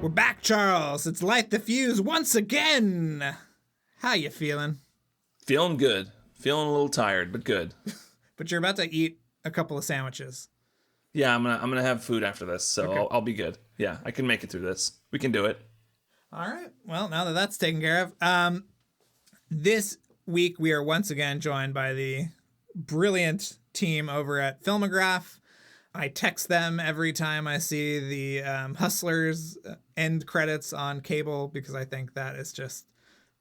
We're back, Charles. It's Light the Fuse once again. How you feeling? Feeling good. Feeling a little tired, but good. But you're about to eat a couple of sandwiches. Yeah, I'm gonna have food after this, so Okay. I'll be good. Yeah, I can make it through this. We can do it. All right. Well, now that that's taken care of, this week we are once again joined by the brilliant team over at Filmograph. I text them every time I see the Hustlers end credits on cable because I think that is just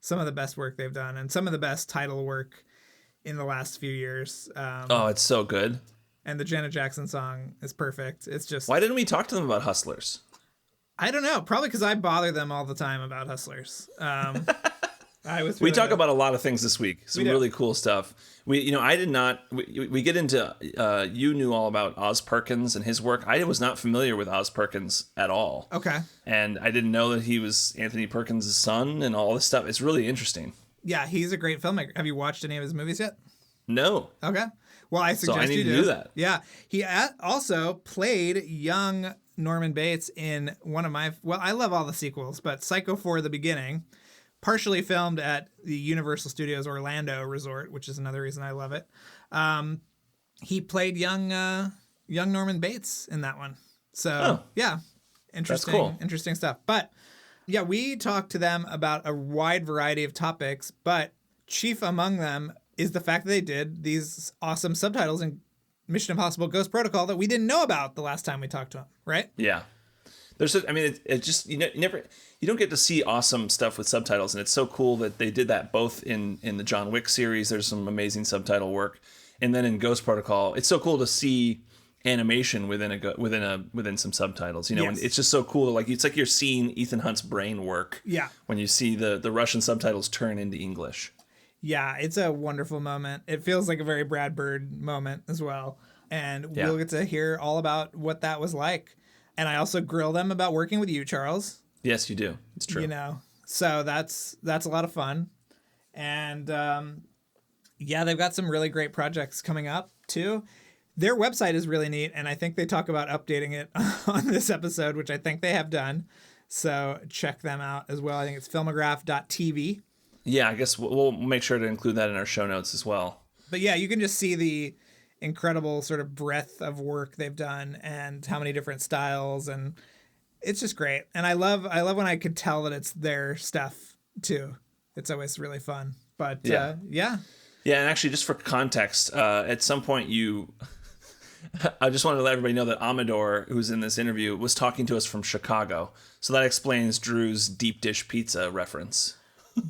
some of the best work they've done and some of the best title work in the last few years. It's so good. And the Janet Jackson song is perfect. It's just... Why didn't we talk to them about Hustlers? I don't know. Probably because I bother them all the time about Hustlers. We talk about a lot of things this week. Some really cool stuff. I did not. We get into. You knew all about Oz Perkins and his work. I was not familiar with Oz Perkins at all. Okay. And I didn't know that he was Anthony Perkins' son and all this stuff. It's really interesting. Yeah, he's a great filmmaker. Have you watched any of his movies yet? No. Okay. Well, I suggest I need you to do that. Yeah. He also played young Norman Bates in one of my... Well, I love all the sequels, but Psycho 4: The Beginning, partially filmed at the Universal Studios Orlando Resort, which is another reason I love it. He played young Norman Bates in that one. So, yeah, interesting, That's cool. Interesting stuff. But, yeah, we talked to them about a wide variety of topics, but chief among them is the fact that they did these awesome subtitles in Mission Impossible Ghost Protocol that we didn't know about the last time we talked to them, right? Yeah. It just, you don't get to see awesome stuff with subtitles, and it's so cool that they did that both in the John Wick series. There's some amazing subtitle work, and then in Ghost Protocol, it's so cool to see animation within some subtitles. Yes. And it's just so cool. It's like you're seeing Ethan Hunt's brain work. Yeah. When you see the Russian subtitles turn into English. Yeah, it's a wonderful moment. It feels like a very Brad Bird moment as well, and we'll get to hear all about what that was like. And I also grill them about working with you, Charles. Yes, you do. It's true. So that's a lot of fun. And they've got some really great projects coming up too. Their website is really neat, and I think they talk about updating it on this episode, which I think they have done. So check them out as well. I think it's filmograph.tv. Yeah, I guess we'll make sure to include that in our show notes as well. But yeah, you can just see the incredible sort of breadth of work they've done and how many different styles, and it's just great. And I love when I could tell that it's their stuff too. It's always really fun. But yeah, and actually, just for context, at some point I just wanted to let everybody know that Amador, who's in this interview, was talking to us from Chicago, so that explains Drew's deep dish pizza reference.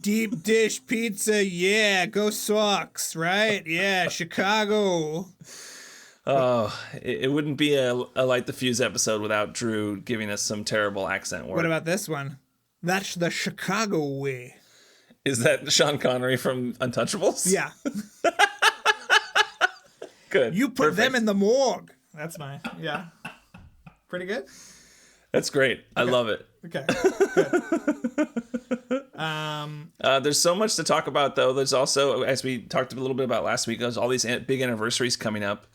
Deep dish pizza, yeah, go Sox, right? Yeah, Chicago. Oh, it wouldn't be a Light the Fuse episode without Drew giving us some terrible accent work. What about this one? That's the Chicago way. Is that Sean Connery from Untouchables? Yeah. Good. You put them in the morgue. That's mine. Yeah. Pretty good? That's great. Okay. I love it. Okay, good. There's so much to talk about, though. There's also, as we talked a little bit about last week, there's all these big anniversaries coming up.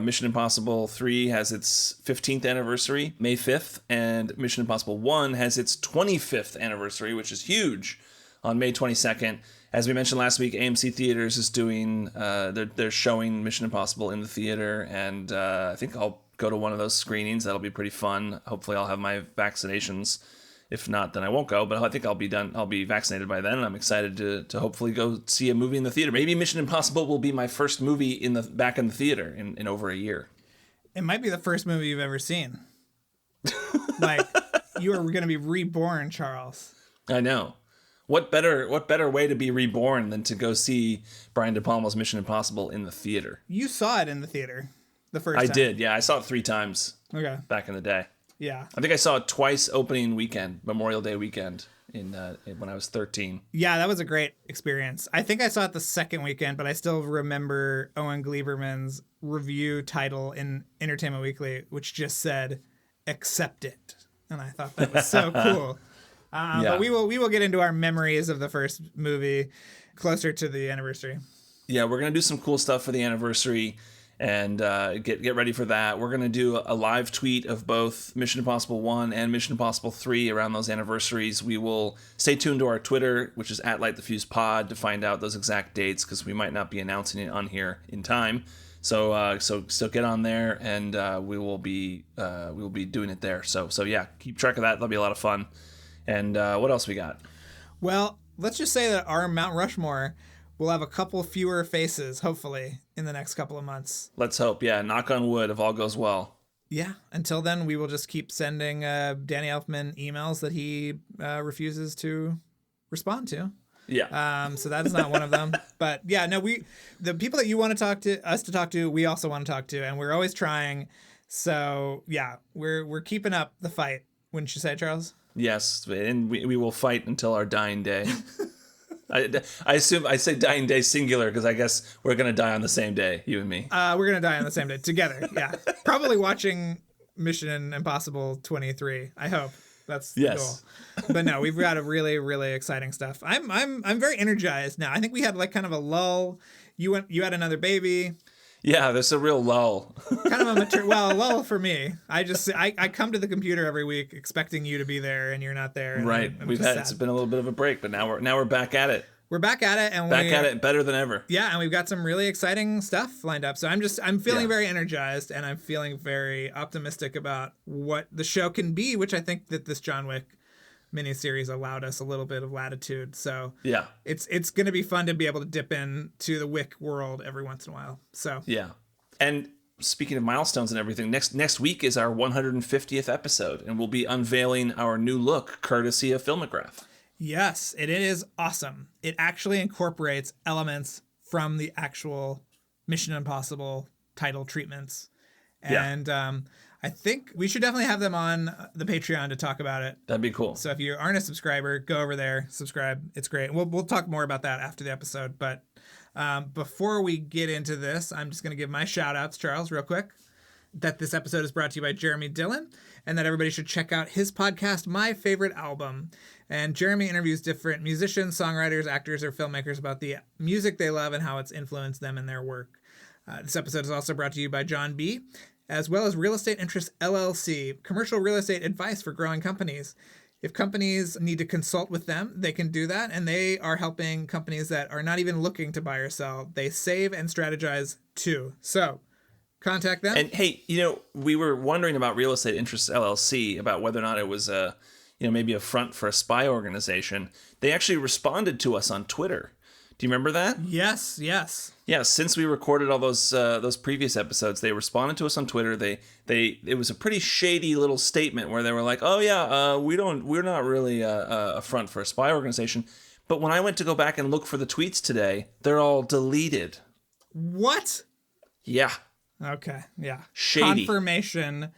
Mission Impossible 3 has its 15th anniversary, May 5th, and Mission Impossible 1 has its 25th anniversary, which is huge, on May 22nd. As we mentioned last week, AMC Theaters is doing, they're showing Mission Impossible in the theater, and I think I'll go to one of those screenings. That'll be pretty fun. Hopefully I'll have my vaccinations. If not, then I won't go, but I think I'll be done. I'll be vaccinated by then, and I'm excited to hopefully go see a movie in the theater. Maybe Mission Impossible will be my first movie back in the theater in over a year. It might be the first movie you've ever seen. Like, you are going to be reborn, Charles. I know. What better way to be reborn than to go see Brian De Palma's Mission Impossible in the theater? You saw it in the theater the first time. I did, yeah. I saw it 3 times. Okay. Back in the day. Yeah. I think I saw it twice opening weekend, Memorial Day weekend, when I was 13. Yeah, that was a great experience. I think I saw it the second weekend, but I still remember Owen Gleiberman's review title in Entertainment Weekly, which just said, "Accept it." And I thought that was so cool. But we will get into our memories of the first movie closer to the anniversary. Yeah, we're going to do some cool stuff for the anniversary. And get ready for that. We're going to do a live tweet of both Mission Impossible 1 and Mission Impossible 3 around those anniversaries. We will stay tuned to our Twitter, which is at LightTheFuse-Pod, to find out those exact dates, because we might not be announcing it on here in time. So get on there, and we will be doing it there. So yeah, keep track of that. That'll be a lot of fun. And what else we got? Well, let's just say that our Mount Rushmore will have a couple fewer faces, hopefully, in the next couple of months. Let's hope. Yeah, knock on wood if all goes well. Yeah. Until then, we will just keep sending Danny Elfman emails that he refuses to respond to. Yeah. So that's not one of them. But yeah, no, the people that you want to talk to, we also want to talk to, and we're always trying. So yeah, we're keeping up the fight. Wouldn't you say, Charles? Yes, and we will fight until our dying day. I assume I say dying day singular because I guess we're going to die on the same day, you and me. We're going to die on the same day together. Yeah. Probably watching Mission Impossible 23. I hope. That's the goal. But no, we've got a really, really exciting stuff. I'm very energized now. I think we had like kind of a lull. You had another baby. Yeah, there's a real lull. Kind of a lull for me. I come to the computer every week expecting you to be there, and you're not there. Right. It's been a little bit of a break, but now we're back at it. We're back at it, and back at it better than ever. Yeah, and we've got some really exciting stuff lined up. So I'm feeling very energized, and I'm feeling very optimistic about what the show can be, which I think that this John Wick miniseries allowed us a little bit of latitude. So yeah, it's going to be fun to be able to dip into the Wick world every once in a while. So yeah, and speaking of milestones and everything, next week is our 150th episode, and we'll be unveiling our new look courtesy of Filmograph. Yes, it is awesome. It actually incorporates elements from the actual Mission Impossible title treatments. And I think we should definitely have them on the Patreon to talk about it. That'd be cool. So if you aren't a subscriber, go over there, subscribe. It's great. We'll talk more about that after the episode. But before we get into this, I'm just going to give my shout outs, Charles, real quick. That this episode is brought to you by Jeremy Dillon, and that everybody should check out his podcast, My Favorite Album. And Jeremy interviews different musicians, songwriters, actors, or filmmakers about the music they love and how it's influenced them in their work. This episode is also brought to you by John B., as well as Real Estate Interest LLC, commercial real estate advice for growing companies. If companies need to consult with them, they can do that, and they are helping companies that are not even looking to buy or sell. They save and strategize too. So contact them. And hey, we were wondering about Real Estate Interest LLC, about whether or not it was maybe a front for a spy organization. They actually responded to us on Twitter. Do you remember that? Yes. Yeah, since we recorded all those previous episodes, they responded to us on Twitter. It was a pretty shady little statement where they were like, "Oh yeah, we're not really a front for a spy organization." But when I went to go back and look for the tweets today, they're all deleted. What? Yeah. Okay. Yeah. Shady. Confirmation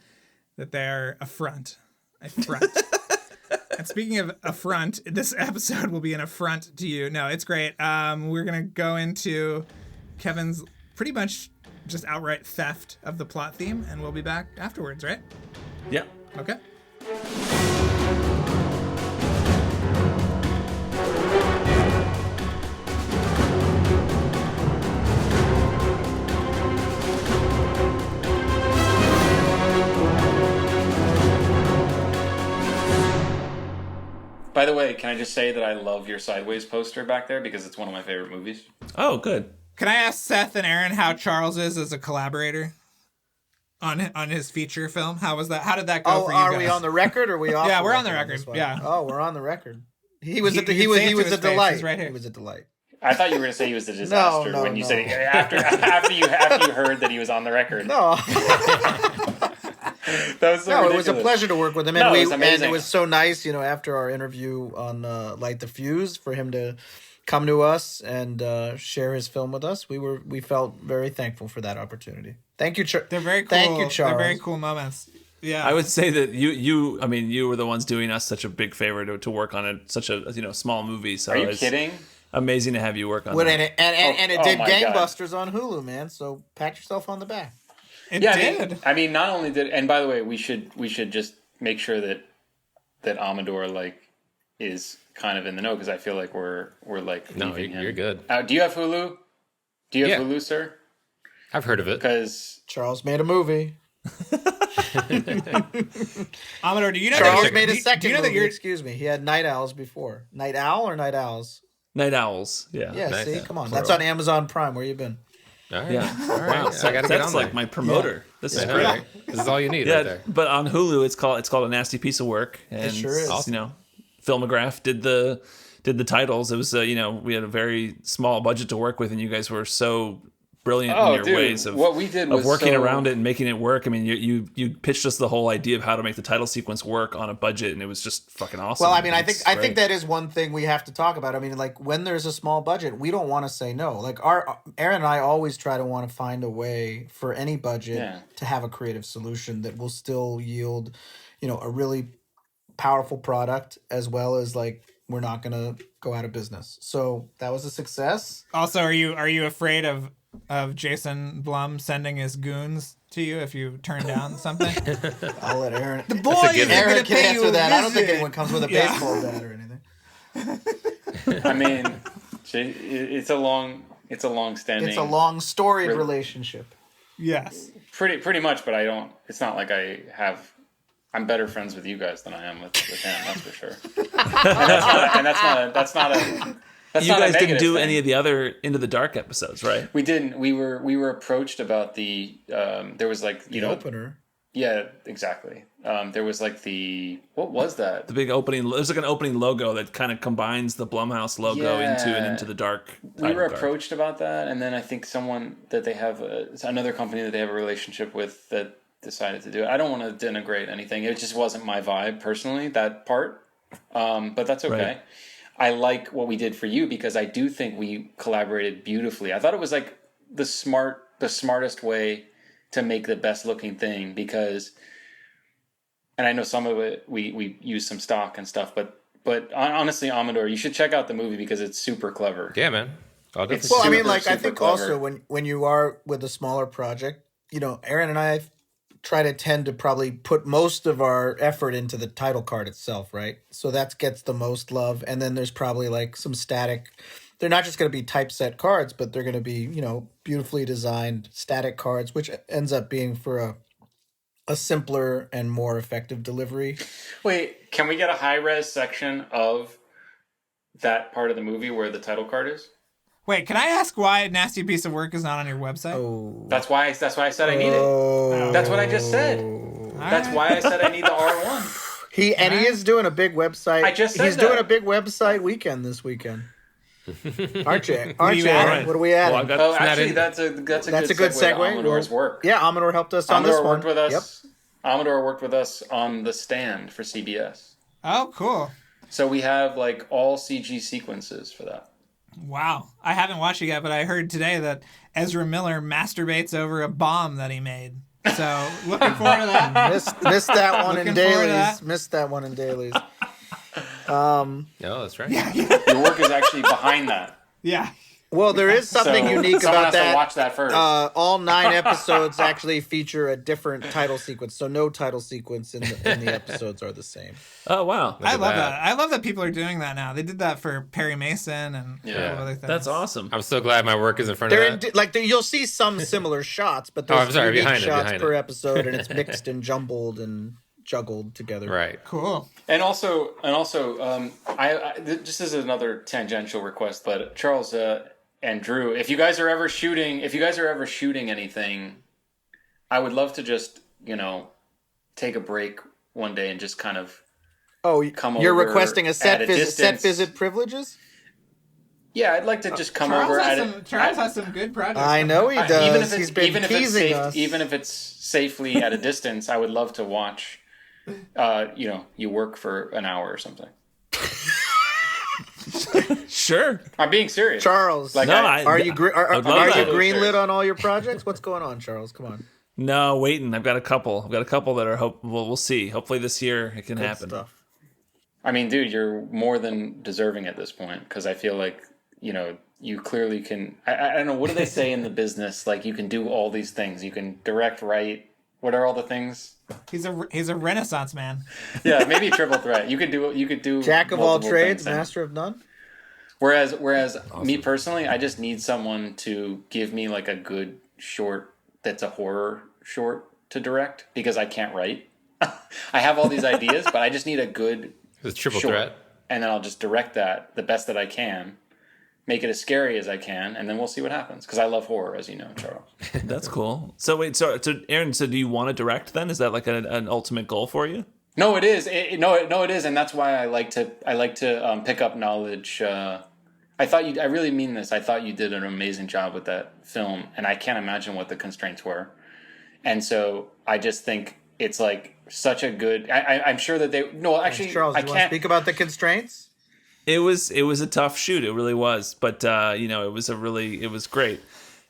that they're a front. A front. And speaking of affront, this episode will be an affront to you. No, it's great. We're going to go into Kevin's pretty much just outright theft of the plot theme, and we'll be back afterwards, right? Yeah. Okay. By the way, can I just say that I love your Sideways poster back there because it's one of my favorite movies? Oh, good. Can I ask Seth and Aaron how Charles is as a collaborator on his feature film? How was that? How did that go for you guys? Are we on the record or are we off? Yeah, we're on the record. Yeah. Oh, we're on the record. He was a say delight. it to his face. He's right here. He was a delight. I thought you were going to say he was a disaster No, when you said after you heard that he was on the record. No. That was so ridiculous. It was a pleasure to work with him, and it was amazing. and it was so nice, after our interview on Light the Fuse, for him to come to us and share his film with us. We felt very thankful for that opportunity. Thank you, They're very cool. Thank you, Charles. They're very cool moments. Yeah, I would say that you were the ones doing us such a big favor to work on such a small movie. So are you kidding? Amazing to have you work on that. it. And it did gangbusters on Hulu, man. So pat yourself on the back. It did. I mean, not only did, and by the way, we should just make sure that Amador is kind of in the know, because I feel like we're leaving him. You're good. Do you have Hulu? Do you have Hulu, sir? I've heard of it. Because Charles made a movie. Amador, do you know Charles that made a do second you know that movie. you're Excuse me. He had Night Owls before. Night Owl or Night Owls? Night Owls. Yeah. Yeah, Nice. see? Come on. That's on Amazon Prime. Where you been? All right. Yeah. All right. Wow. I got to get That's on like there. my promoter. This is I know, great. right? This is all you need Yeah, right there. but on Hulu, it's called A Nasty Piece of Work, and sure is. you know, Filmograph did the titles. It was we had a very small budget to work with, and you guys were so brilliant in your ways of what we did was working so- around it and making it work. I mean, you pitched us the whole idea of how to make the title sequence work on a budget, and it was just fucking awesome. Well, I mean, I It's think great. that is one thing we have to talk about. I mean, like when there's a small budget, we don't want to say no. Like Aaron and I always try to want to find a way for any budget to have a creative solution that will still yield, a really powerful product as well as like we're not going to go out of business. So that was a success. also are you afraid of Jason Blum sending his goons to you if you turn down something? I'll let Aaron. The boy a given. isn't Aaron gonna can pay you answer a that. I don't think visit. anyone comes with a Yeah. baseball bat or anything. I mean, it's a long-standing. It's a long storied relationship. Yes. pretty much, but I don't. It's not like I'm better friends with you guys than I am with him. That's for sure. and that's not a. That's you not a guys didn't negative do thing. any of the other Into the Dark episodes, right? We didn't. We were approached about the. There was like The opener. Yeah, exactly. There was like what was that? The big opening. There's like an opening logo that kind of combines the Blumhouse logo into an Into the Dark. We were title card. approached about that, and then I think someone that they have another company that they have a relationship with that decided to do it. I don't want to denigrate anything. It just wasn't my vibe personally, that part. But that's okay. Right. I like what we did for you because I do think we collaborated beautifully. I thought it was like the smartest way to make the best looking thing because, and I know some of it we use some stock and stuff, but honestly, Amador, you should check out the movie because it's super clever. Yeah, man. I'll definitely It's Well, I super, mean, like I super think clever. also when you are with a smaller project, Aaron and I try to tend to probably put most of our effort into the title card itself, right? So that gets the most love, and then there's probably like some static. They're not just going to be typeset cards, but they're going to be beautifully designed static cards, which ends up being for a simpler and more effective delivery. Wait, can we get a high res section of that part of the movie where the title card is? Wait, can I ask why Nasty Piece of Work is not on your website? Oh, That's why I said I need it. That's what I just said. That's why I said I need the R1. He is doing a big website. I just said he's that. doing a big website weekend this weekend. Aren't you? What are you adding? Aaron? What are we adding? Well, I've got Oh, not actually, in- that's a That's a good to segue. Amador's work. Yeah, Amador helped us on this Amador one. worked with us. Yep. Amador worked with us on The Stand for CBS. Oh, cool. So we have like all CG sequences for that. Wow. I haven't watched it yet, but I heard today that Ezra Miller masturbates over a bomb that he made. So looking forward to that. Missed that one in Looking forward to dailies. that. Missed that one in dailies. No, that's right. Your work is actually behind that. Yeah. Well, there is something So unique someone about has that. to watch that first. All 9 episodes actually feature a different title sequence, so no title sequence in the episodes are the same. Oh wow, I at love that. that. I love that people are doing that now. They did that for Perry Mason and a couple other things. that's awesome. I'm so glad my work is in front They're of that. you'll see some similar shots, but Oh, there's I'm sorry, unique behind it, shots behind per it. episode, and it's mixed and jumbled and juggled together. Right. Cool. And also, I just as another tangential request, but Charles and Drew, if you guys are ever shooting anything, I would love to just take a break one day and just kind of Oh, come you're over requesting a at set a visit, set distance. visit privileges? yeah, I'd like to just come Charles over has at some, Charles has some good projects. I know he does. even if it's He's been teasing us. even if it's safely at a distance, I would love to watch. You work for an hour or something. Sure. I'm being serious. Charles, Like, No, are you I'd love are you that. greenlit on all your projects? What's going on, Charles? Come on. No, waiting. I've got a couple. that are we'll see. Hopefully this year it can Good happen. stuff. I mean, dude, you're more than deserving at this point because I feel like, you clearly can. I don't know. What do they say in the business? Like, you can do all these things. You can direct, write. What are all the things? He's a Renaissance man. Yeah, maybe a triple threat. You could do Jack of all multiple trades, things. master of none. Whereas me personally, I just need someone to give me like a good short that's a horror short to direct because I can't write. I have all these ideas, but I just need a good It's a triple short, threat. and then I'll just direct that the best that I can, make it as scary as I can, and then we'll see what happens. Because I love horror, as you know, Charles. That's cool. So wait, so Aaron, so do you want to direct then? Is that like an ultimate goal for you? No, it is. No, it is, and that's why I like to pick up knowledge. I really mean this. I thought you did an amazing job with that film, and I can't imagine what the constraints were. And so I just think it's like such a good. I'm sure that they. No, actually, Charles, I you want to can't. speak about the constraints? It was a tough shoot. It really was, but it was great.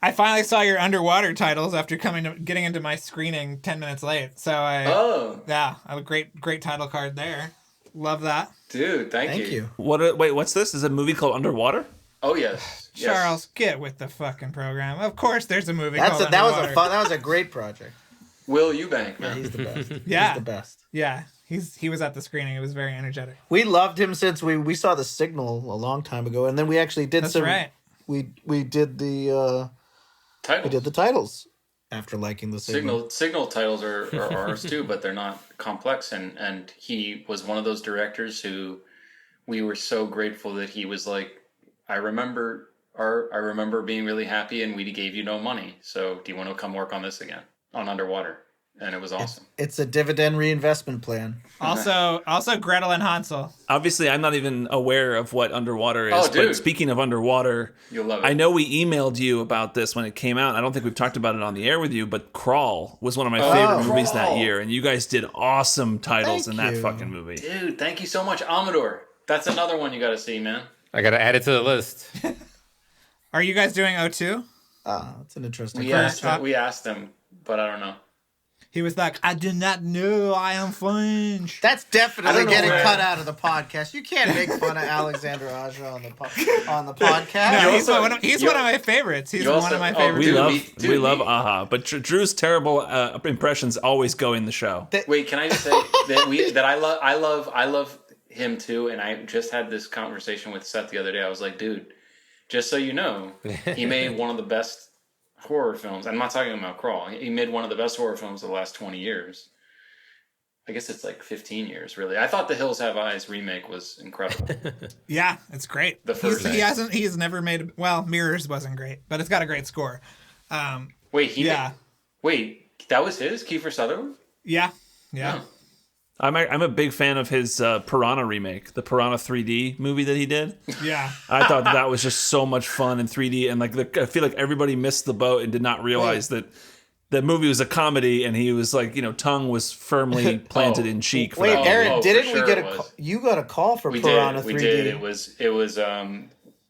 I finally saw your underwater titles after getting into my screening 10 minutes late. So yeah, a great title card there. Love that. Dude, thank you. What's this? Is it a movie called Underwater? Oh yes. Charles, get with the fucking program. Of course there's a movie That called Underwater. that was a great project. Will Eubank, man. He's the best. Yeah. He's the best. Yeah, he was at the screening. It was very energetic. We loved him since we saw The Signal a long time ago, and then we actually did That's right. We did the Titles. we did the titles after liking The Signal. Signal titles are ours too, but they're not complex. And he was one of those directors who we were so grateful that he was like, I remember being really happy, and we gave you no money. So do you want to come work on this again on Underwater? And it was awesome. It's a dividend reinvestment plan. Also Gretel and Hansel. Obviously, I'm not even aware of what Underwater is. Oh, dude. But speaking of Underwater, You'll love it. I know we emailed you about this when it came out. I don't think we've talked about it on the air with you, but Crawl was one of my favorite movies that Crawl. year, and you guys did awesome titles in Thank that you. fucking movie. Dude, thank you so much. Amador. That's another one you got to see, man. I got to add it to the list. Are you guys doing O2? That's an interesting. We asked him, but I don't know. He was like, I do not know I am French. That's I definitely don't know getting where- cut out of the podcast. You can't make fun of Alexander Aja on the podcast. No, You he's also- one of my favorites. He's you one also- of my oh, favorites. dude, We love Aha, but Drew's terrible impressions always go in the show. Wait, can I just say that I love him too, and I just had this conversation with Seth the other day. I was like, dude, just so you know, he made one of the best horror films. I'm not talking about Crawl. He made one of the best horror films of the last 20 years. I guess it's like 15 years, really. I thought The Hills Have Eyes remake was incredible. Yeah, it's great. The first He's never made, well, Mirrors wasn't great, but it's got a great score. Wait, Yeah. Wait, that was his? Kiefer Sutherland? Yeah. Oh. I'm a big fan of his Piranha remake, the Piranha 3D movie that he did. Yeah. I thought that was just so much fun in 3D, and like I feel like everybody missed the boat and did not realize that the movie was a comedy, and he was like, tongue was firmly planted in cheek. For Wait, that Aaron, for didn't sure we get it a was. call? You got a call for We Piranha did. We 3D. did.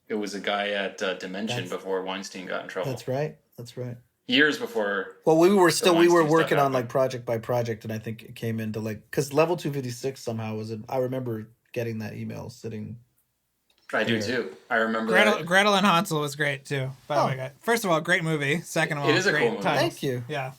It was a guy at Dimension before Weinstein got in trouble. That's right. That's right. Years before. Well, we were Weinstein working stuff on like happened. project by project, and I think it came into like because Level 256 somehow was. I remember getting that email sitting. I do too. I remember that. Gretel and Hansel was great too. By the way, guys. First of all, great movie. Second of all, It is a great cool movie. titles. Thank you. Yeah.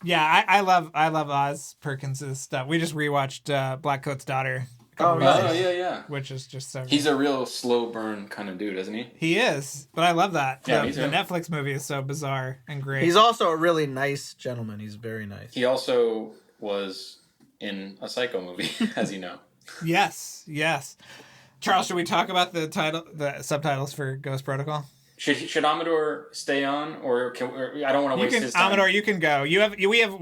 Yeah, I love Oz Perkins' stuff. We just rewatched Blackcoat's Daughter a couple weeks ago, yeah. which is just so good. He's a real slow burn kind of dude, isn't he? He is, but I love that. Yeah, the, me too. the Netflix movie is so bizarre and great. He's also a really nice gentleman. He's very nice. He also was in a Psycho movie, as you know. Yes. Charles, should we talk about the subtitles for Ghost Protocol? Should Amador stay on, or I don't want to waste his time. Amador, you can go. We have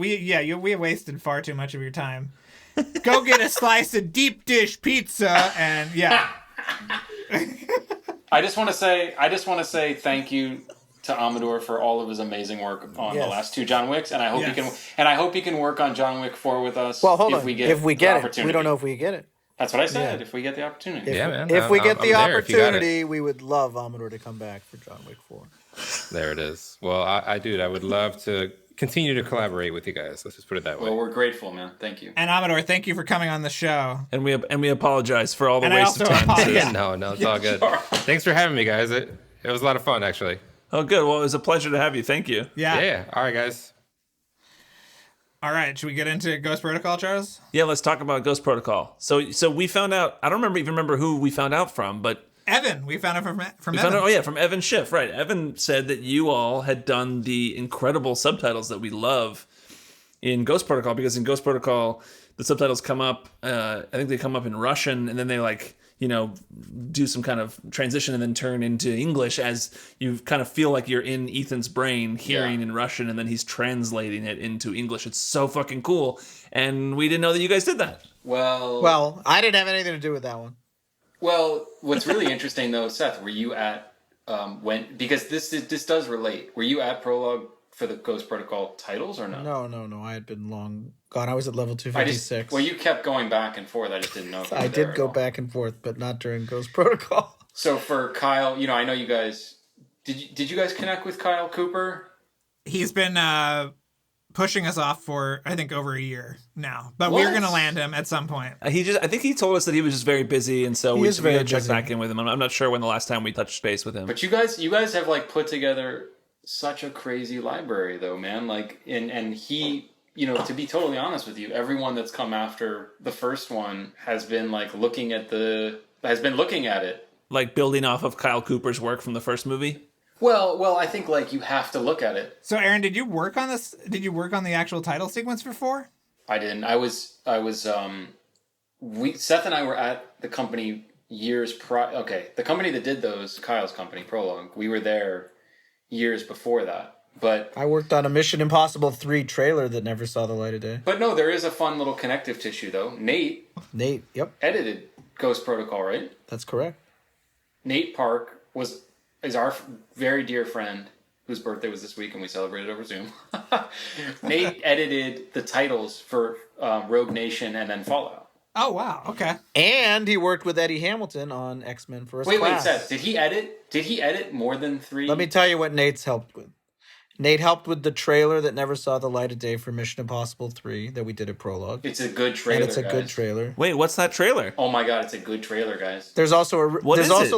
wasted far too much of your time. Go get a slice of deep dish pizza, and yeah. I just want to say thank you to Amador for all of his amazing work on the last two John Wicks, and I hope he can work on John Wick 4 with us. Well, hold if on. we get If we get the it, opportunity. we don't know if we get it. That's what I said. If we get the opportunity. Yeah, man. If we get the I'm there if you got it. opportunity, we would love Amador to come back for John Wick 4. There it is. Well, I would love to continue to collaborate with you guys. Let's just put it that way. Well, we're grateful, man. Thank you. And Amador, thank you for coming on the show. And we apologize for all the And I waste of also time. apologize. No, it's all good. Thanks for having me, guys. It was a lot of fun, actually. Oh, good. Well, it was a pleasure to have you. Thank you. Yeah. All right, guys. All right. Should we get into Ghost Protocol, Charles? Yeah, let's talk about Ghost Protocol. So we found out. I don't even remember who we found out from, but Evan. We found it from We Evan. found out, from Evan Schiff, right. Evan said that you all had done the incredible subtitles that we love in Ghost Protocol, because in Ghost Protocol, the subtitles come up, I think they come up in Russian, and then they do some kind of transition and then turn into English as you kind of feel like you're in Ethan's brain hearing in Russian, and then he's translating it into English. It's so fucking cool. And we didn't know that you guys did that. Well, I didn't have anything to do with that one. Well, what's really interesting though, Seth, were you at because this does relate. Were you at Prologue for the Ghost Protocol titles or no? No. I had been long gone. I was at level 256. You kept going back and forth. I just didn't know if you were I there did at go all. back and forth, but not during Ghost Protocol. So for Kyle, I know you guys. Did you guys connect with Kyle Cooper? He's been pushing us off for, I think, over a year now. But we're going to land him at some point. I think he told us that he was just very busy, and so we is very gotta check busy. back in with him. I'm not sure when the last time we touched base with him. But you guys have put together such a crazy library though, man. And he, to be totally honest with you, everyone that's come after the first one has been looking at it. Like building off of Kyle Cooper's work from the first movie? Well, I think you have to look at it. So, Aaron, did you work on this? Did you work on the actual title sequence for 4? I didn't. I was. Seth and I were at the company years prior. Okay, the company that did those, Kyle's company, Prologue. We were there years before that. But I worked on a Mission Impossible 3 trailer that never saw the light of day. But no, there is a fun little connective tissue though. Nate, yep, edited Ghost Protocol, right? that's correct. Nate Park is our very dear friend whose birthday was this week and we celebrated over Zoom. Nate edited the titles for Rogue Nation and then Fallout. Oh, wow. Okay. And he worked with Eddie Hamilton on X-Men First Wait, Class. Seth, did he edit more than 3? Let me tell you what Nate's helped with. Nate helped with the trailer that never saw the light of day for Mission Impossible 3 that we did at Prologue. It's a good trailer, And it's a good trailer. Wait, what's that trailer? Oh my god, it's a good trailer, guys. There's also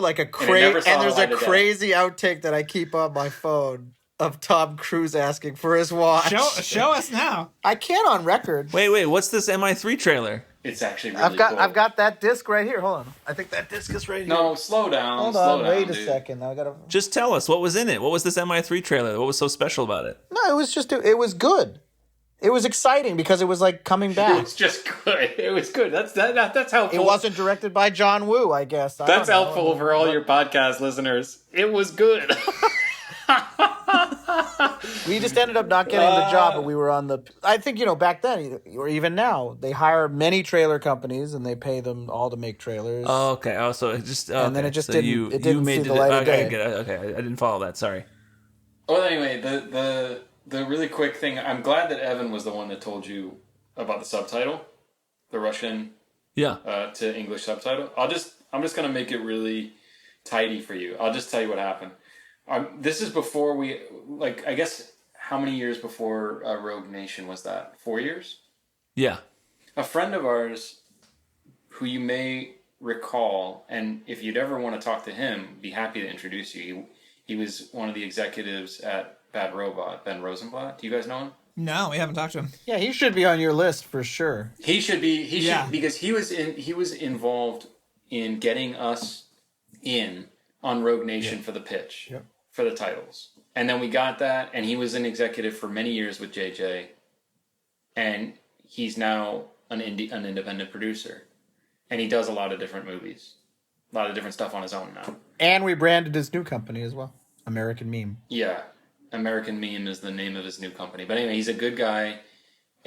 like a crazy outtake that I keep on my phone of Tom Cruise asking for his watch. Show us now. I can't on record. Wait, what's this MI3 trailer? It's actually really cool. I've got that disc right here. Hold on. I think that disc is right here. No, slow down. Hold slow on. down, Wait a dude. second. I gotta. Just tell us, what was in it? What was this MI3 trailer? What was so special about it? No, it was just. It was good. It was exciting because it was coming back. It's just good. It was good. That's helpful. It wasn't directed by John Woo, I guess. That's helpful for all your podcast listeners. It was good. We just ended up not getting the job, but we were on the. I think back then or even now, they hire many trailer companies and they pay them all to make trailers. Oh, okay. Oh, so it just And then it just didn't- You, it didn't you made see the light of day. Okay, I didn't follow that. Sorry. Well, anyway, the really quick thing. I'm glad that Evan was the one that told you about the subtitle, the Russian Yeah. to English subtitle. I'm just gonna make it really tidy for you. I'll just tell you what happened. This is before we I guess how many years before Rogue Nation was that? 4 years? Yeah. A friend of ours, who you may recall, and if you'd ever want to talk to him, be happy to introduce you. He was one of the executives at Bad Robot, Ben Rosenblatt. Do you guys know him? No, we haven't talked to him. Yeah, he should be on your list for sure. He should be. He Yeah. should, because he was involved in getting us in on Rogue Nation for the pitch, for the titles. And then we got that, and he was an executive for many years with JJ. And he's now an independent producer. And he does a lot of different movies. A lot of different stuff on his own now. And we branded his new company as well, American Meme. Yeah. American Meme is the name of his new company. But anyway, he's a good guy.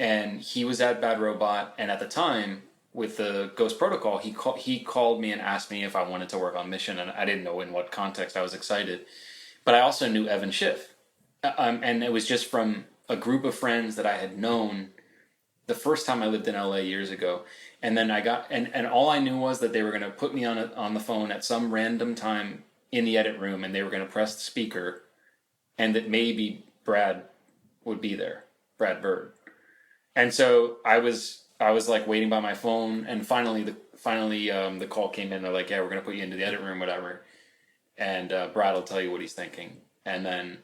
And he was at Bad Robot. And at the time, with the Ghost Protocol, he called me and asked me if I wanted to work on Mission. And I didn't know in what context. I was excited. But I also knew Evan Schiff. And it was just from a group of friends that I had known the first time I lived in LA years ago. And then I got, and all I knew was that they were going to put me on the phone at some random time in the edit room, and they were going to press the speaker, and that maybe Brad would be there, Brad Bird. And so I was waiting by my phone, and finally the call came in. They're like, yeah, we're going to put you into the edit room, whatever. And Brad will tell you what he's thinking. And then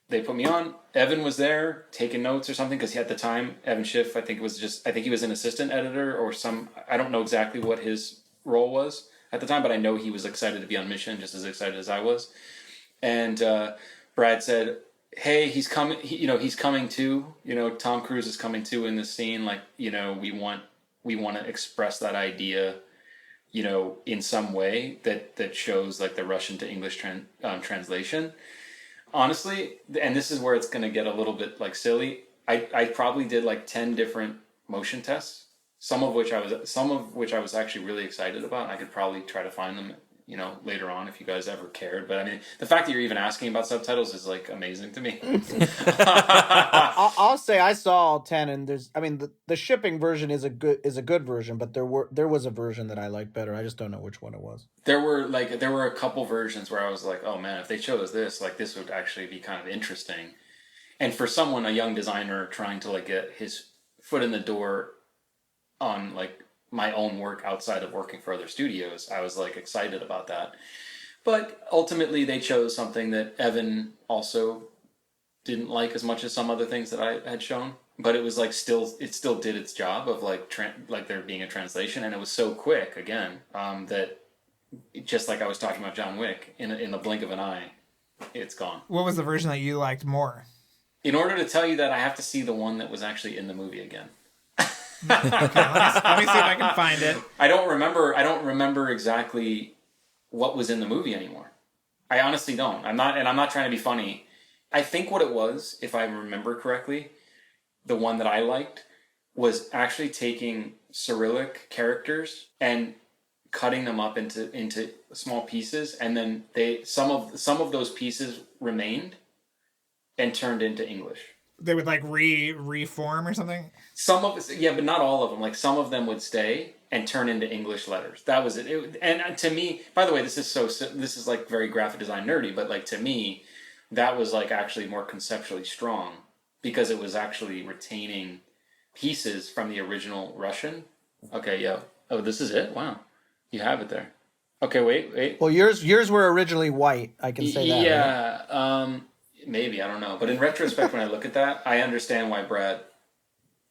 they put me on. Evan was there taking notes or something, because at the time, Evan Schiff, I think he was an assistant editor or I don't know exactly what his role was, at the time, but I know he was excited to be on Mission, just as excited as I was. And Brad said, "Hey, he's coming. He's coming too. Tom Cruise is coming too in this scene. Like, we want to express that idea, in some way that shows like the Russian to English translation." Honestly, and this is where it's going to get a little bit like silly. I probably did like 10 different motion tests, some of which I was actually really excited about. And I could probably try to find them, later on if you guys ever cared. But I mean, the fact that you're even asking about subtitles is like amazing to me. I'll say I saw all 10, and the shipping version is a good version, but there was a version that I liked better. I just don't know which one it was. There were a couple versions where I was like, oh man, if they chose this, like this would actually be kind of interesting. And for someone, a young designer trying to like get his foot in the door on like my own work outside of working for other studios, I was like excited about that. But ultimately they chose something that Evan also didn't like as much as some other things that I had shown. But it was like it still did its job of like there being a translation, and it was so quick again that just like I was talking about John Wick, in the blink of an eye, it's gone. What was the version that you liked more? In order to tell you that, I have to see the one that was actually in the movie again. Okay, let me see if I can find it. I don't remember exactly what was in the movie anymore. I honestly don't. I'm not trying to be funny. I think what it was, if I remember correctly, the one that I liked was actually taking Cyrillic characters and cutting them up into small pieces, and then some of those pieces remained and turned into English. They would like reform or something? But not all of them. Like some of them would stay and turn into English letters. That was it. And to me, by the way, this is like very graphic design nerdy, but like to me, that was like actually more conceptually strong because it was actually retaining pieces from the original Russian. Okay, yeah. Oh, this is it? Wow. You have it there. Okay, wait. Well, yours were originally white. I can say that. Yeah. Right? Maybe, I don't know. But in retrospect, when I look at that, I understand why Brad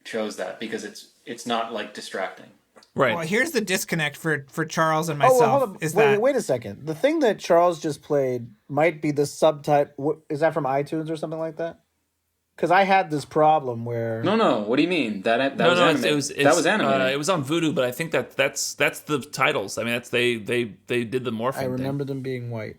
chose that, because it's not like distracting. Right. Well, here's the disconnect for Charles and Oh, myself. well, hold on. Wait a second. The thing that Charles just played might be the subtitle. Is that from iTunes or something like that? Because I had this problem where... No. What do you mean? That was animated. That was animated. It was on Vudu, but I think that's the titles. I mean, that's they did the morphing. I remember them being white.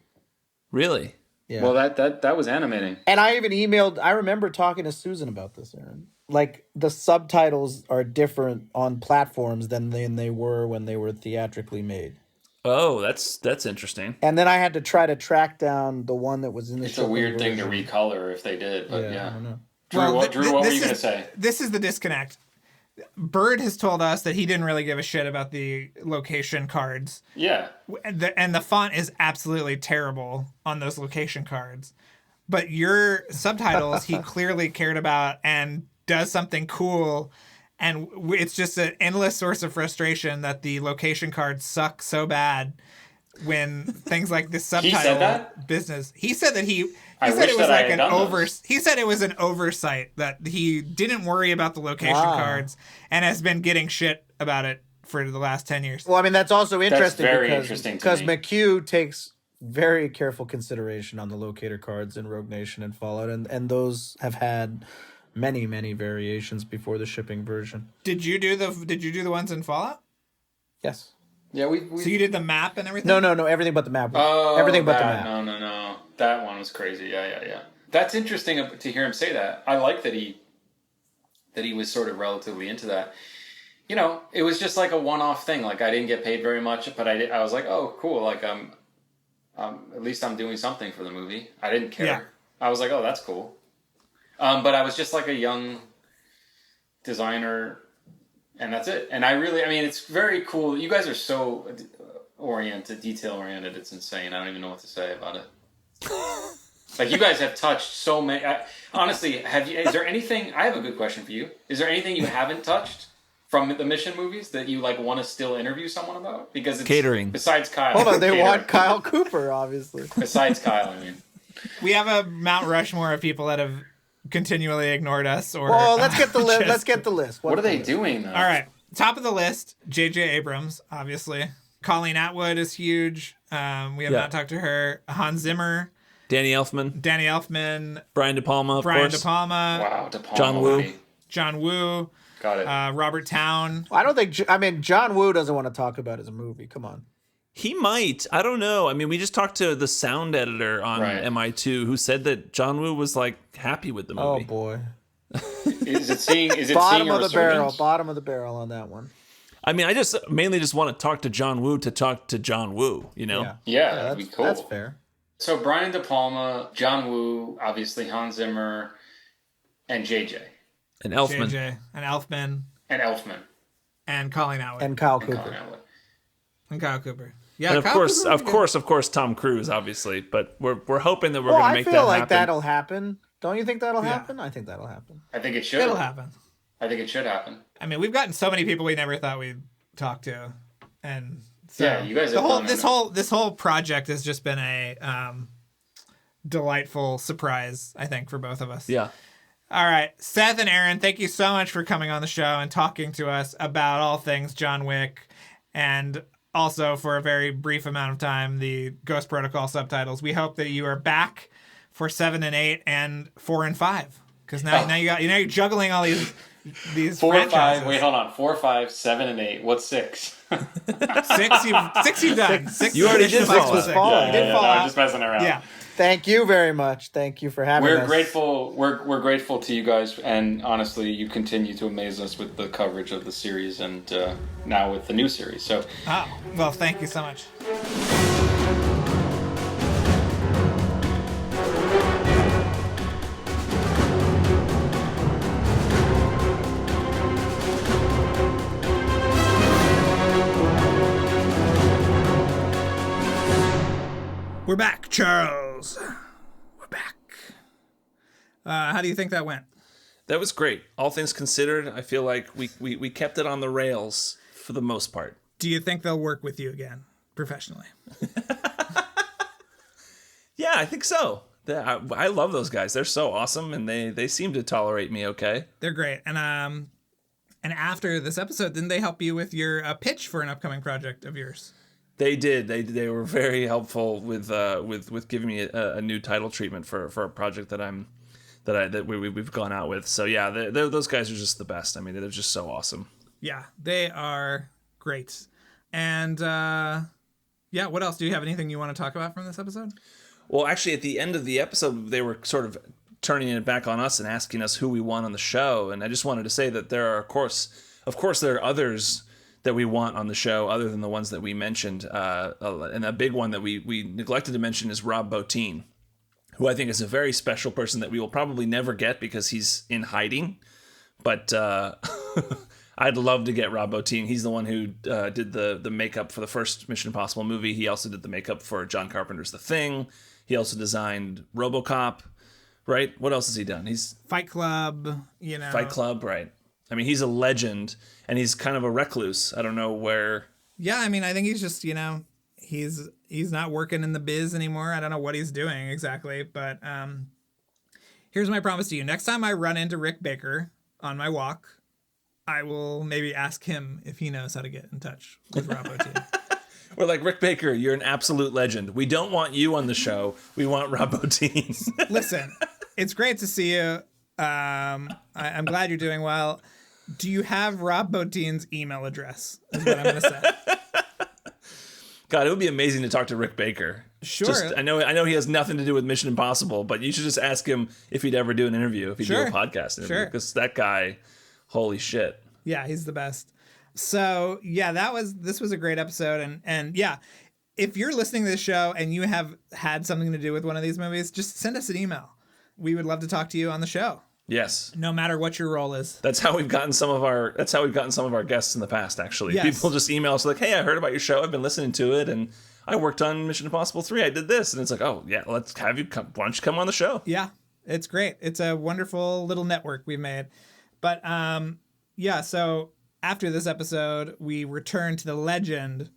Really? Yeah. Well, that was animating. And I even emailed... I remember talking to Susan about this, Aaron. Like, the subtitles are different on platforms than they were when they were theatrically made. Oh, that's interesting. And then I had to try to track down the one that was in the... It's a weird thing to recolor if they did, but yeah. I don't know. Drew, what were you going to say? This is the disconnect. Bird has told us that he didn't really give a shit about the location cards. Yeah. And the font is absolutely terrible on those location cards. But your subtitles, he clearly cared about and does something cool. And it's just an endless source of frustration that the location cards suck so bad when things like this subtitle He said that? business. He said that he I said wish it was that I like had an done those. He said it was an oversight that he didn't worry about the location cards and has been getting shit about it for the last 10 years. Well, I mean, that's also interesting very interesting to because me. McHugh takes very careful consideration on the locator cards in Rogue Nation and Fallout, and those have had many variations before the shipping version. Did you do the ones in Fallout? Yes. Yeah, we So you did the map and everything? No, everything but the map. Oh, everything but the that, map. No. That one was crazy. Yeah. That's interesting to hear him say that. I like that he was sort of relatively into that. You know, it was just like a one-off thing. Like I didn't get paid very much, but I was like, oh, cool. Like at least I'm doing something for the movie. I didn't care. Yeah. I was like, oh, that's cool. But I was just like a young designer, and that's it. And it's very cool. You guys are so detail-oriented. It's insane. I don't even know what to say about it. Like, you guys have touched so many... honestly, is there anything... I have a good question for you. Is there anything you haven't touched from the Mission movies that you, like, want to still interview someone about? Because it's... Catering. Besides Kyle. Hold on, they Catering. want Kyle Cooper, obviously. Besides Kyle, I mean. We have a Mount Rushmore of people that have continually ignored us. Or Well, let's get the list. just- Let's get the list. What are they doing, though? All right. Top of the list, J.J. Abrams, obviously. Colleen Atwood is huge. We have not talked to her. Hans Zimmer. Danny Elfman. Brian De Palma, Wow, De Palma. John Woo. John Woo. Got it. Robert Town. I don't think. John Woo doesn't want to talk about his movie. Come on. He might. I don't know. I mean, we just talked to the sound editor on MI2 who said that John Woo was like happy with the movie. Oh boy. Is it bottom seeing of a the barrel? resurgence? Bottom of the barrel on that one. I mean, I just mainly just want to talk to John Woo to talk to John Woo, you know? Yeah, that'd be cool. That's fair. So Brian De Palma, John Woo, obviously Hans Zimmer, and JJ. And Elfman. JJ. And Elfman. And Elfman. And Colleen Atwood. And Kyle Colin Cooper. Atwood. And Kyle Cooper. Yeah, And of Kyle course, Cooper would be of course, Tom Cruise, obviously. But we're hoping that we're Well, going to I make that feel like happen. that'll happen. Don't you think that'll Yeah. happen? I think that'll happen. I think it should. good. It'll happen. I think it should happen. I mean, we've gotten so many people we never thought we'd talk to, and so Yeah, you guys the have whole done this whole project has just been a delightful surprise, I think, for both of us. Yeah. All right, Seth and Aaron, thank you so much for coming on the show and talking to us about all things John Wick, and also for a very brief amount of time, the Ghost Protocol subtitles. We hope that you are back for 7 and 8 and 4 and 5, because now you're juggling all these 4, franchises. 5. Wait, hold on. 4, 5, 7, and 8. What's 6? 6 you've done. 6 You already did Fallout. Fallout. was Fallout. You did Fallout. I'm just messing around. Yeah. Thank you very much. Thank you for having us. We're grateful. We're grateful to you guys, and honestly, you continue to amaze us with the coverage of the series, and now with the new series. So, Oh, well, thank you so much. We're back, Charles. We're back. How do you think that went? That was great. All things considered, I feel like we kept it on the rails for the most part. Do you think they'll work with you again professionally? Yeah, I think so. I love those guys. They're so awesome, and they seem to tolerate me okay. They're great. And after this episode, didn't they help you with your pitch for an upcoming project of yours? They did. They were very helpful with giving me a new title treatment for a project that we've gone out with. So yeah, those guys are just the best. I mean, they're just so awesome. Yeah, they are great. And yeah, what else? Do you have anything you want to talk about from this episode? Well, actually, at the end of the episode, they were sort of turning it back on us and asking us who we want on the show. And I just wanted to say that there are, of course, there are others that we want on the show other than the ones that we mentioned. And a big one that we neglected to mention is Rob Boateen, who I think is a very special person that we will probably never get because he's in hiding. But I'd love to get Rob Boateen. He's the one who did the makeup for the first Mission Impossible movie. He also did the makeup for John Carpenter's The Thing. He also designed RoboCop, right? What else has he done? He's Fight Club, Fight Club, right? I mean, he's a legend, and he's kind of a recluse. I don't know where. Yeah, I mean, I think he's just, he's not working in the biz anymore. I don't know what he's doing exactly, but here's my promise to you. Next time I run into Rick Baker on my walk, I will maybe ask him if he knows how to get in touch with Rob Boateen. We're like, Rick Baker, you're an absolute legend. We don't want you on the show. We want Rob Boateen. Listen, it's great to see you. I'm glad you're doing well. Do you have Rob Boateen's email address? Is what I'm going to say. God, it would be amazing to talk to Rick Baker. Sure. I know he has nothing to do with Mission Impossible, but you should just ask him if he'd ever do an interview, if he'd do a podcast interview. Sure. Because that guy, holy shit. Yeah, he's the best. So yeah, this was a great episode, and yeah, if you're listening to this show and you have had something to do with one of these movies, just send us an email. We would love to talk to you on the show. Yes. No matter what your role is. That's how we've gotten some of our guests in the past, actually. Yes. People just email us like, hey, I heard about your show. I've been listening to it, and I worked on Mission Impossible 3. I did this. And it's like, oh, yeah, let's have you come. Why don't you come on the show? Yeah, it's great. It's a wonderful little network we've made. But yeah, so after this episode, we return to the legend,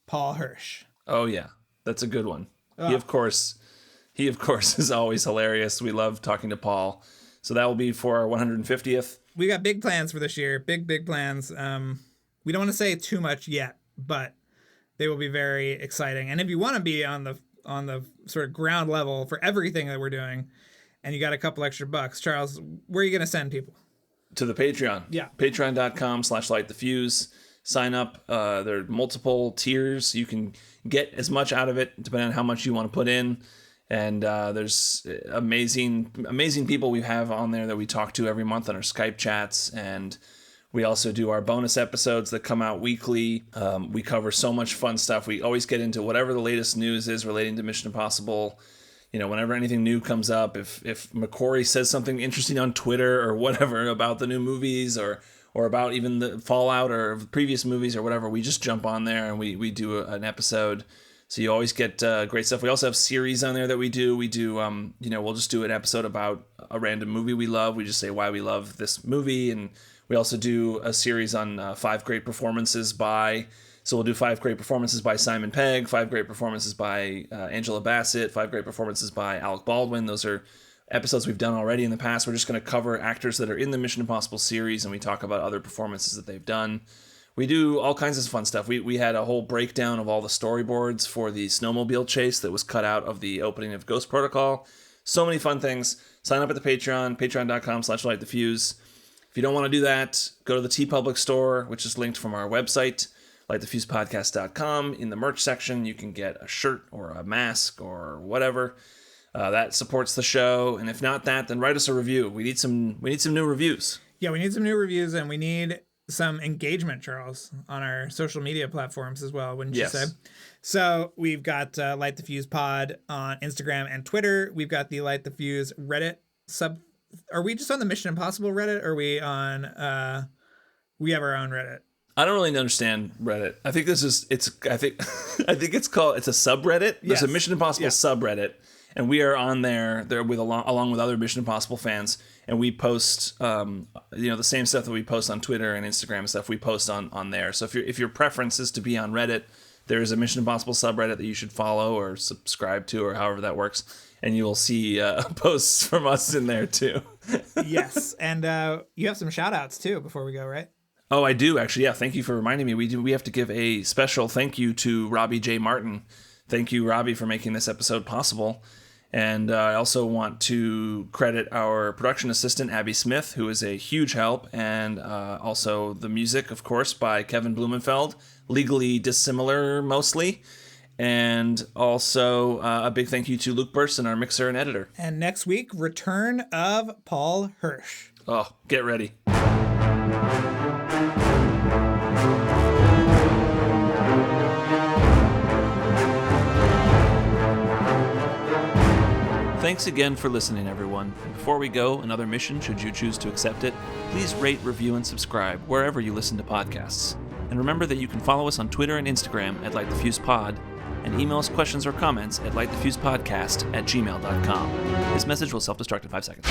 Paul Hirsch. Oh, yeah. That's a good one. Oh. He, of course, is always hilarious. We love talking to Paul. So that will be for our 150th. We got big plans for this year. Big plans. We don't want to say too much yet, but They will be very exciting. And if you want to be on the sort of ground level for everything that we're doing, and you got a couple extra bucks, Charles, where are you going to send people? To the Patreon. Yeah. Patreon.com/LightTheFuse. Sign up. There are multiple tiers. You can get as much out of it depending on how much you want to put in. And there's amazing people we have on there that we talk to every month on our Skype chats. And we also do our bonus episodes that come out weekly. We cover so much fun stuff. We always get into whatever the latest news is relating to Mission Impossible. Whenever anything new comes up, if McQuarrie says something interesting on Twitter or whatever about the new movies or about even the Fallout or previous movies or whatever, we just jump on there and we do an episode. So you always get great stuff. We also have series on there that we do. We'll just do an episode about a random movie we love. We just say why we love this movie. And we also do a series on 5 great performances by... So we'll do 5 great performances by Simon Pegg, 5 great performances by Angela Bassett, 5 great performances by Alec Baldwin. Those are episodes we've done already in the past. We're just going to cover actors that are in the Mission Impossible series, and we talk about other performances that they've done. We do all kinds of fun stuff. We had a whole breakdown of all the storyboards for the snowmobile chase that was cut out of the opening of Ghost Protocol. So many fun things. Sign up at the Patreon, patreon.com/LightTheFuse. If you don't want to do that, go to the TeePublic store, which is linked from our website, LightTheFusePodcast.com. In the merch section, you can get a shirt or a mask or whatever. That supports the show. And if not that, then write us a review. We need some new reviews. Yeah, we need some new reviews, and we need some engagement, Charles, on our social media platforms as well, wouldn't you say? So we've got Light the Fuse Pod on Instagram and Twitter. We've got the Light the Fuse Reddit sub. Are we just on the Mission Impossible Reddit? Or are we on? We have our own Reddit. I don't really understand Reddit. I think it's a subreddit. There's a Mission Impossible subreddit, and we are on there along with other Mission Impossible fans, and we post the same stuff that we post on Twitter and Instagram and stuff we post on there. So if your preference is to be on Reddit, there is a Mission Impossible subreddit that you should follow or subscribe to, or however that works, and you will see posts from us in there too. Yes, and you have some shout outs too before we go, right? Oh, I do actually. Yeah, thank you for reminding me. We have to give a special thank you to Robbie J. Martin. Thank you, Robbie, for making this episode possible. And I also want to credit our production assistant, Abby Smith, who is a huge help, and also the music, of course, by Kevin Blumenfeld, legally dissimilar mostly. And also a big thank you to Luke Burson, our mixer and editor. And next week, return of Paul Hirsch. Oh, get ready. Thanks again for listening, everyone. Before we go, another mission, should you choose to accept it, please rate, review, and subscribe wherever you listen to podcasts. And remember that you can follow us on Twitter and Instagram at LightTheFusePod, and email us questions or comments at lightthefusepodcast@gmail.com. This message will self-destruct in 5 seconds.